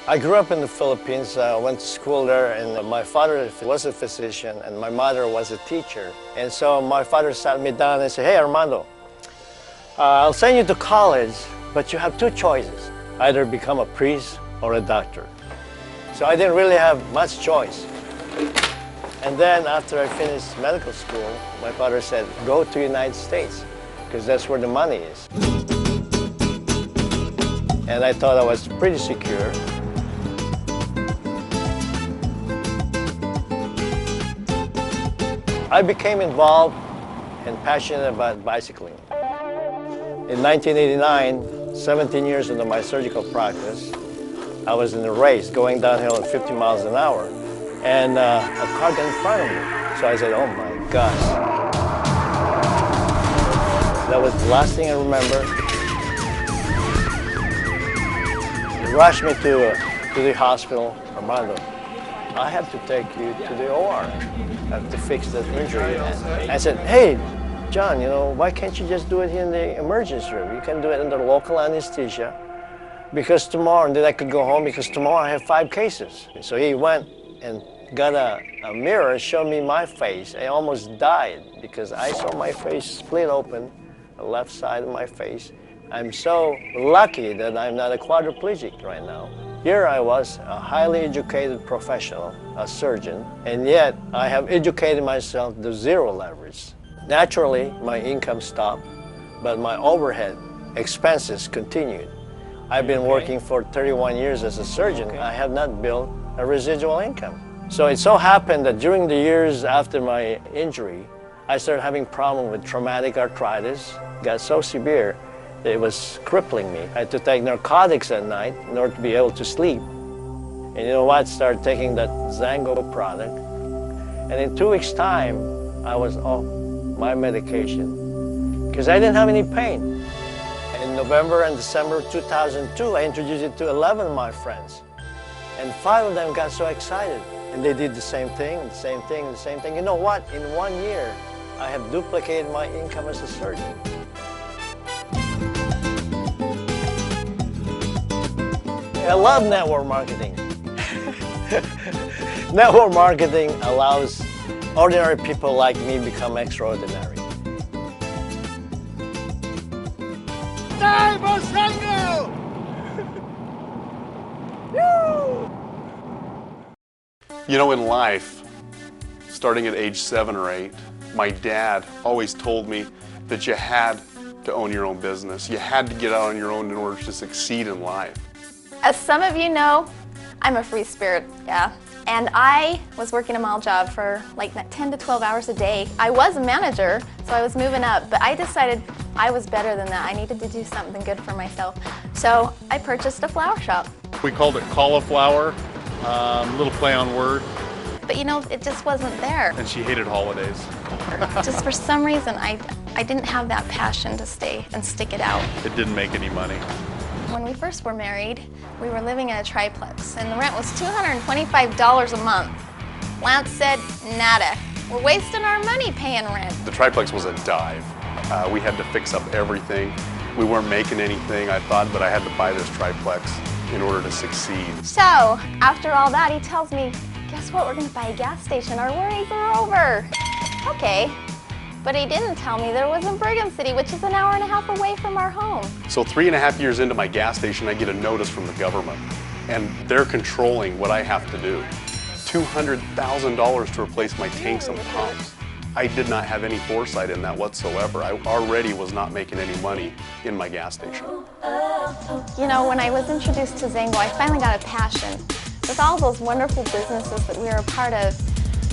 I grew up in the Philippines. I went to school there, and my father was a physician and my mother was a teacher. And so my father sat me down and said, "Hey, Armando, I'll send you to college, but you have two choices. Either become a priest or a doctor." So I didn't really have much choice. And then after I finished medical school, my father said, "Go to the United States, because that's where the money is." And I thought I was pretty secure. I became involved and passionate about bicycling. In 1989, 17 years into my surgical practice, I was in a race going downhill at 50 miles an hour, and a car got in front of me. So I said, "Oh my gosh." That was the last thing I remember. They rushed me to the hospital. "Armando, I have to take you to the OR. I have to fix that injury." And I said, "Hey, John, you know, why can't you just do it in the emergency room? You can do it under local anesthesia, because tomorrow," and then I could go home, "because tomorrow I have 5 cases." So he went and got a mirror and showed me my face. I almost died because I saw my face split open, the left side of my face. I'm so lucky that I'm not a quadriplegic right now. Here I was, a highly educated professional, a surgeon, and yet I have educated myself to zero leverage. Naturally, my income stopped, but my overhead expenses continued. I've been working for 31 years as a surgeon. I have not built a residual income. So it so happened that during the years after my injury, I started having problems with traumatic arthritis. It got so severe that it was crippling me. I had to take narcotics at night in order to be able to sleep. And you know what? I started taking that Zango product. And in 2 weeks' time, I was off my medication because I didn't have any pain. In November and December of 2002, I introduced it to 11 of my friends. And 5 of them got so excited. And they did the same thing, the same thing, the same thing. You know what? In 1 year, I have duplicated my income as a surgeon. I love network marketing. Network marketing allows ordinary people like me become extraordinary. You know, in life, starting at age 7 or 8, my dad always told me that you had to own your own business. You had to get out on your own in order to succeed in life. As some of you know, I'm a free spirit, yeah. And I was working a mile job for like 10 to 12 hours a day. I was a manager, so I was moving up, but I decided I was better than that. I needed to do something good for myself. So I purchased a flower shop. We called it cauliflower, little play on word. But you know, it just wasn't there. And she hated holidays. Just for some reason, I didn't have that passion to stay and stick it out. It didn't make any money. When we first were married, we were living in a triplex, and the rent was $225 a month. Lance said, "Nada. We're wasting our money paying rent." The triplex was a dive. We had to fix up everything. We weren't making anything, I thought, but I had to buy this triplex in order to succeed. So, after all that, he tells me, "Guess what? We're going to buy a gas station. Our worries are over." Okay. But he didn't tell me there was in Brigham City, which is an hour and a half away from our home. So 3.5 years into my gas station, I get a notice from the government, and they're controlling what I have to do. $200,000 to replace my tanks and pumps. I did not have any foresight in that whatsoever. I already was not making any money in my gas station. You know, when I was introduced to Zango, I finally got a passion. With all those wonderful businesses that we were a part of,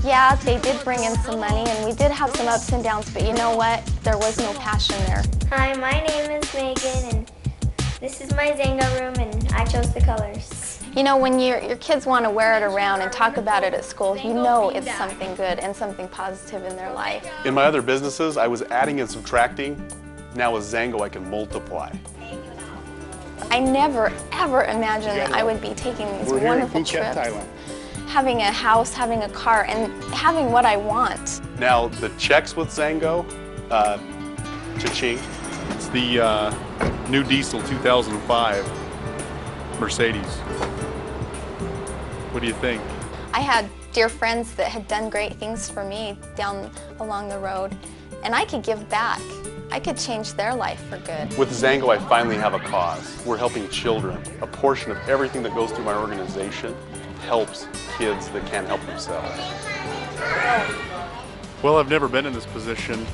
yeah, they did bring in some money, and we did have some ups and downs, but you know what? There was no passion there. Hi, my name is Megan, and this is my Zango room, and I chose the colors. You know, when your kids want to wear it around and talk about it at school, you know it's something good and something positive in their life. In my other businesses, I was adding and subtracting. Now with Zango, I can multiply. I never, ever imagined that I would be taking these wonderful trips, having a house, having a car, and having what I want. Now, the checks with Zango, cha-ching. It's the new diesel 2005 Mercedes. What do you think? I had dear friends that had done great things for me down along the road, and I could give back. I could change their life for good. With Zango, I finally have a cause. We're helping children. A portion of everything that goes through my organization helps kids that can't help themselves. Well, I've never been in this position.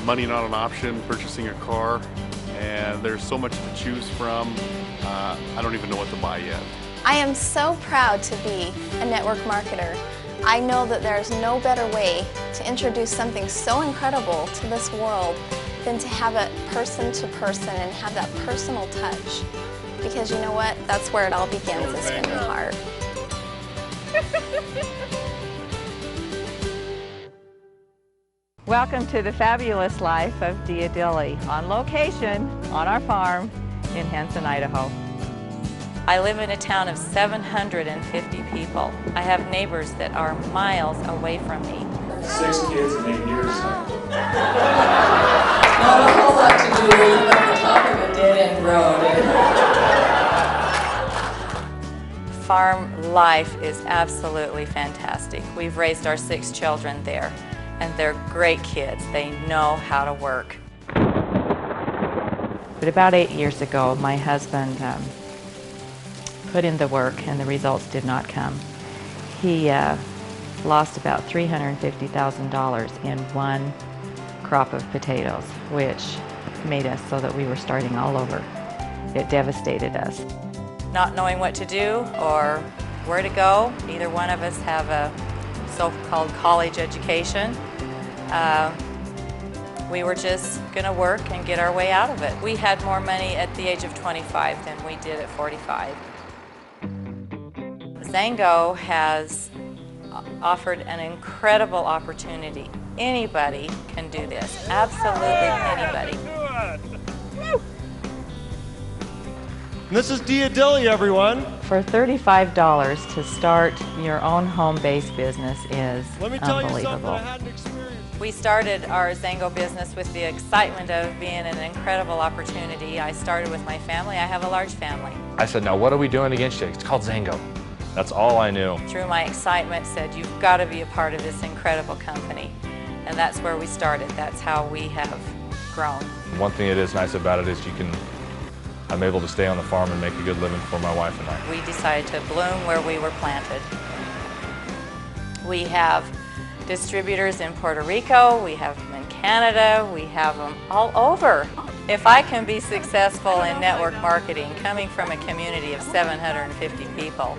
Money not an option, purchasing a car, and there's so much to choose from. I don't even know what to buy yet. I am so proud to be a network marketer. I know that there's no better way to introduce something so incredible to this world than to have it person to person and have that personal touch. Because you know what? That's where it all begins, is from the heart. Welcome to the fabulous life of Dia Dilly, on location on our farm in Henson, Idaho. I live in a town of 750 people. I have neighbors that are miles away from me. 6 kids in 8 years. Not a whole lot to do living on the top of a dead-end road. Farm life is absolutely fantastic. We've raised our 6 children there, and they're great kids. They know how to work. But about 8 years ago, my husband put in the work and the results did not come. He lost about $350,000 in one crop of potatoes, which made us so that we were starting all over. It devastated us. Not knowing what to do or where to go, neither one of us have a so-called college education. We were just going to work and get our way out of it. We had more money at the age of 25 than we did at 45. Zango has offered an incredible opportunity. Anybody can do this, absolutely anybody. This is Dia Dilly, everyone. For $35 to start your own home-based business is Let me tell you something unbelievable. I hadn't experienced. We started our Zango business with the excitement of being an incredible opportunity. I started with my family. I have a large family. I said, now what are we doing against you? It's called Zango. That's all I knew. Through my excitement, said, you've got to be a part of this incredible company. And that's where we started. That's how we have grown. One thing that is nice about it is I'm able to stay on the farm and make a good living for my wife and I. We decided to bloom where we were planted. We have distributors in Puerto Rico, we have them in Canada, we have them all over. If I can be successful in network marketing coming from a community of 750 people,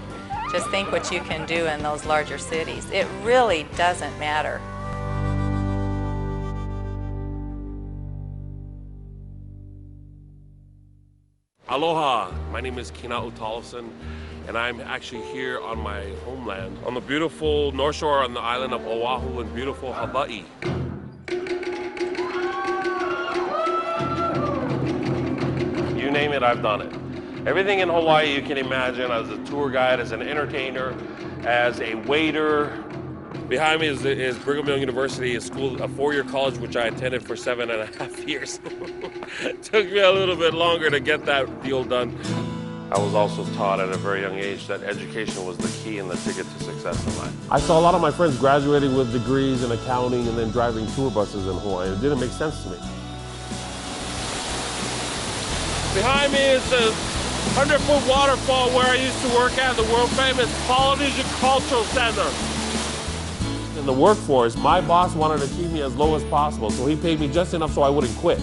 just think what you can do in those larger cities. It really doesn't matter. Aloha, my name is Kina'u Tollefson, and I'm actually here on my homeland, on the beautiful North Shore on the island of Oahu in beautiful Hawaii. You name it, I've done it. Everything in Hawaii you can imagine, as a tour guide, as an entertainer, as a waiter. Behind me is Brigham Young University, a 4-year college which I attended for 7.5 years. It took me a little bit longer to get that deal done. I was also taught at a very young age that education was the key and the ticket to success in life. I saw a lot of my friends graduating with degrees in accounting and then driving tour buses in Hawaii. It didn't make sense to me. Behind me is the 100-foot waterfall where I used to work at, the world-famous Polynesian Cultural Center. In the workforce, my boss wanted to keep me as low as possible, so he paid me just enough so I wouldn't quit.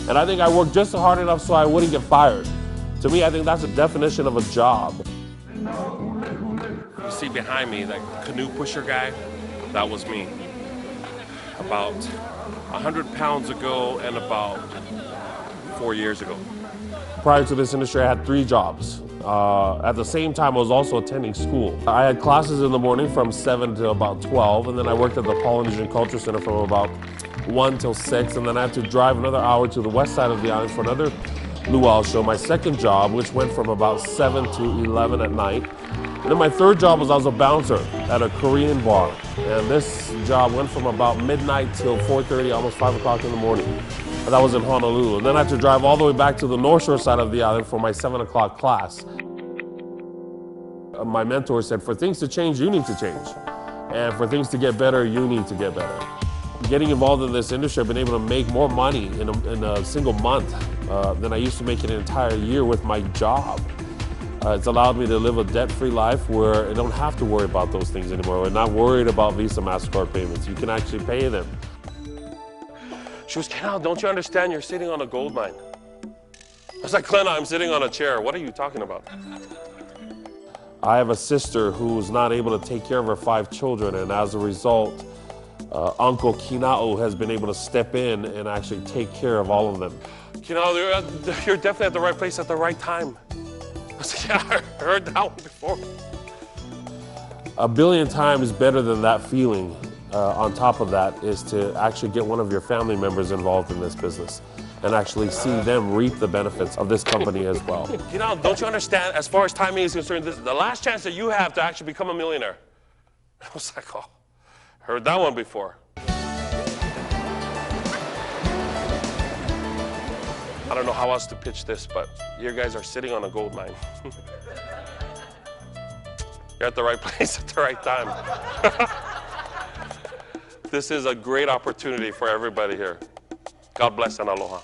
And I think I worked just hard enough so I wouldn't get fired. To me, I think that's the definition of a job. You see behind me, that canoe pusher guy, that was me. About 100 pounds ago and about 4 years ago. Prior to this industry, I had 3 jobs. At the same time, I was also attending school. I had classes in the morning from 7 to about 12, and then I worked at the Polynesian Culture Center from about 1 till 6, and then I had to drive another hour to the west side of the island for another luau show, my second job, which went from about 7 to 11 at night. And then my third job was I was a bouncer at a Korean bar, and this job went from about midnight till 4:30, almost 5 o'clock in the morning. And that was in Honolulu. And then I had to drive all the way back to the North Shore side of the island for my 7 o'clock class. My mentor said, for things to change, you need to change. And for things to get better, you need to get better. Getting involved in this industry, I've been able to make more money in a single month than I used to make in an entire year with my job. It's allowed me to live a debt-free life where I don't have to worry about those things anymore. We're not worried about Visa, MasterCard payments. You can actually pay them. She was, Cal, don't you understand? You're sitting on a gold mine. I was like, Glenna, I'm sitting on a chair. What are you talking about? I have a sister who's not able to take care of her 5 children, and as a result, Uncle Kinao has been able to step in and actually take care of all of them. Kinao, you're definitely at the right place at the right time. I was like, yeah, I heard that one before. 1 billion times better than that feeling, on top of that, is to actually get one of your family members involved in this business and actually see them reap the benefits of this company as well. You know, don't you understand, as far as timing is concerned, this is the last chance that you have to actually become a millionaire. I was like, oh, heard that one before. I don't know how else to pitch this, but you guys are sitting on a gold mine. You're at the right place at the right time. This is a great opportunity for everybody here. God bless and aloha.